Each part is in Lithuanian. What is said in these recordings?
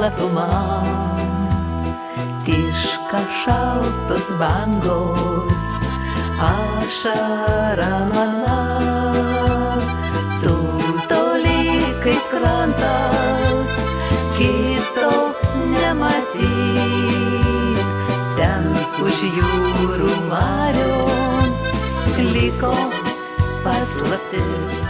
platuma, tiška šaltos bangos, ašara mana, tu toli kaip krantas, kito nematyt, ten už jūrų marių liko paslaptis.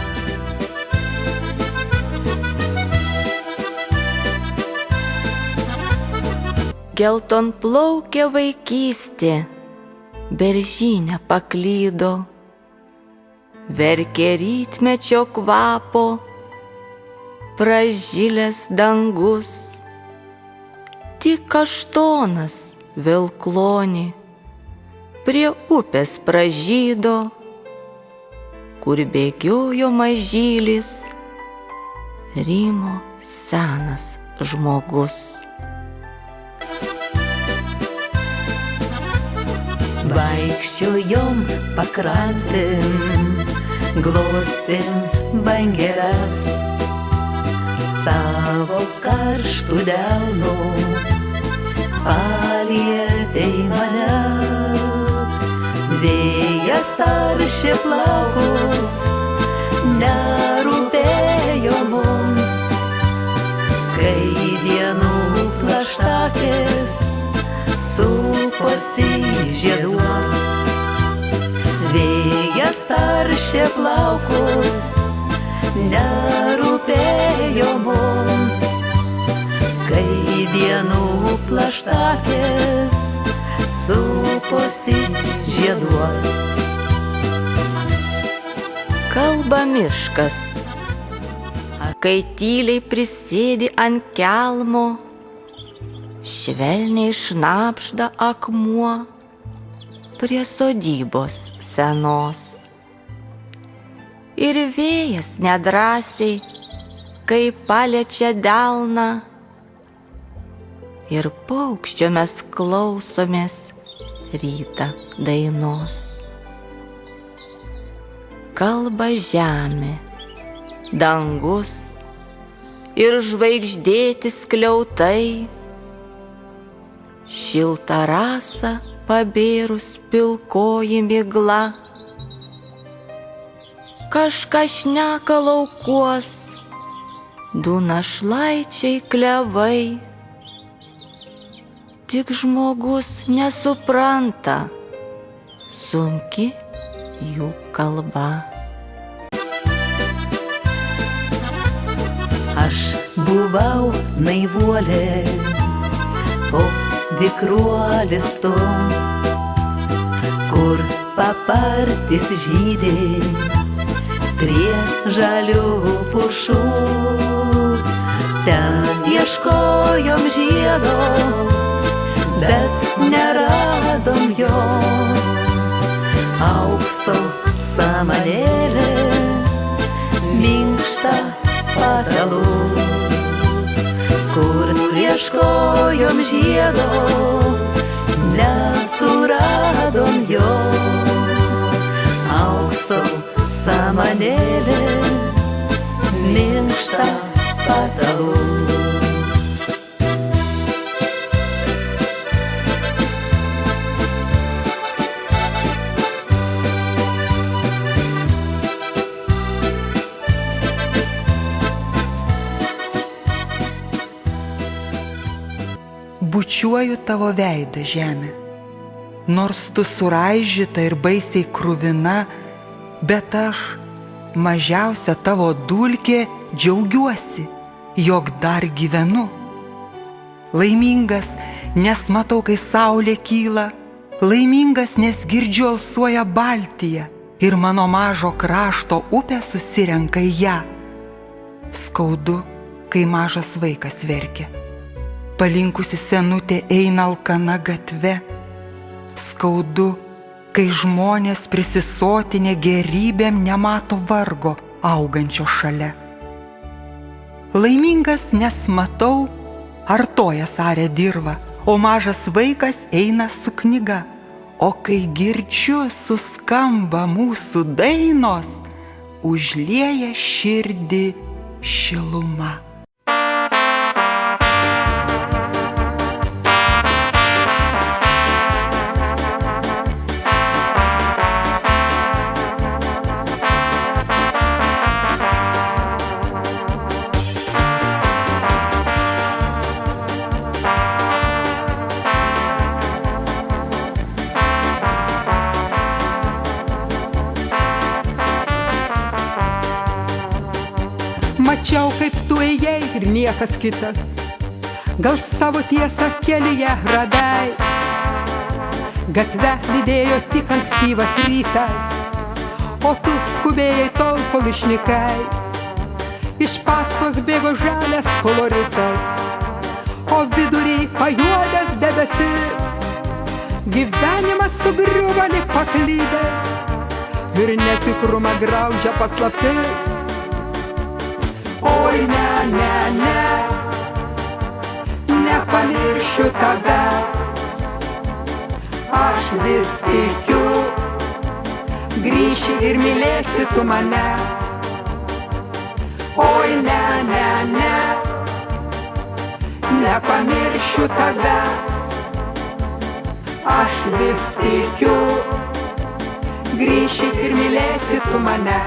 Gelton plaukė vaikystė, beržynė paklydo, verkė rytmečio kvapo, pražilęs dangus, tik kaštonas vilklonį prie upės pražydo, kur bėgiojo mažylis, rymo senas žmogus. Vaikščiojom pakrantėm, glostėm bangeles, savo karštų delnų palietei mane. Vėjas taršė plaukus, nerūpėjo mums, kai dienų plaštakės suposi žieduos. Vėjas taršė plaukus, nerūpėjo mums, kai dienų plaštakės suposi žieduos. Kalba miškas, kai tyliai prisėdi ant kelmo, švelniai šnabžda akmuo prie sodybos senos. Ir vėjas nedrąsiai, kai paliečia delną, ir paukščio mes klausomės rytą dainos. Kalba žemė, dangus ir žvaigždėti skliautai, šiltą rasą pabėrus pilkoji migla. Kažką šneka laukuos, du našlaičiai klevai, tik žmogus nesupranta, sunki jų kalba. Aš buvau naivuolė, o vikruolis tu, kur papartis žydė prie žalių pušų. Ten ieškojom žiedo, bet neradom jo. Aukso samanėlė, minkšta patalu, kur ieškojom žiedo, nesuradom jo. Aukso samanėlė, minkšta patalu. Bučiuoju tavo veidą, žemė, nors tu suraižyta ir baisiai kruvina, bet aš, mažiausia tavo dulkė, džiaugiuosi, jog dar gyvenu. Laimingas, nes matau, kai saulė kyla, laimingas, nes girdžiu alsuoja Baltija ir mano mažo krašto upė susirenka į ją. Skaudu, kai mažas vaikas verkia. Palinkusi senutė eina alkana gatve. Skaudu, kai žmonės prisisotinę gerybėm nemato vargo augančio šalia. Laimingas, nes matau, artoja sarę dirvą, o mažas vaikas eina su knyga. O kai girdžiu suskamba mūsų dainos, užlieja širdį šiluma. ir niekas kitas. Gal savo tiesą kelyje radai, gatve lydėjo tik ankstyvas rytas, o tu skubėjai tol, kol išnykai. Iš paskos bėgo žalias koloritas, o vidury pajuodęs debesis. Gyvenimas sugriuvo lyg paklydęs ir netikrumą graužia paslaptis. Oi, ne, ne, ne, nepamiršiu tavęs, aš vis tikiu, grįši ir mylėsi tu mane. Oi, ne, ne, ne, nepamiršiu tavęs, aš vis tikiu, grįši ir mylėsi tu mane.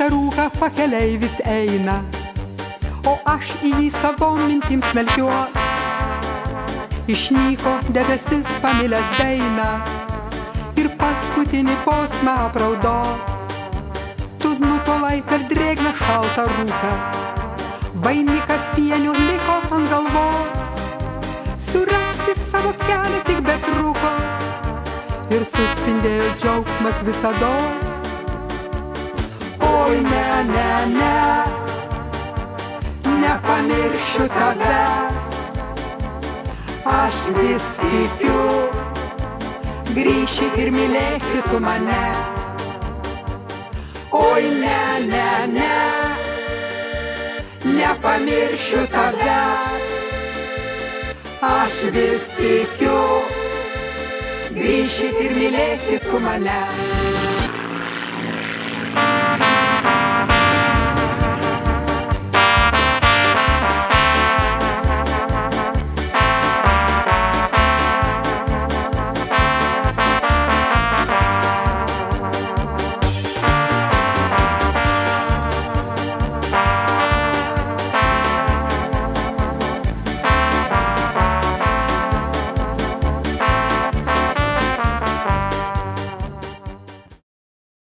Rūką pakeliai vis eina, o aš į jį savom mintim smelkiuos. Išnyko debesis pamilęs dainą ir paskutinį posmą apraudos. Tu nutolai per drėgną šaltą rūką, vainikas pienių liko ant galvos. Surasti savo kelią tik betrūko ir suspindėjo džiaugsmas visados. Oi, ne, ne, ne, nepamiršiu tavęs, aš vis tikiu, grįši ir mylėsi tu mane. Oi, ne, ne, ne, nepamiršiu tavęs, aš vis tikiu, grįši ir mylėsi tu mane.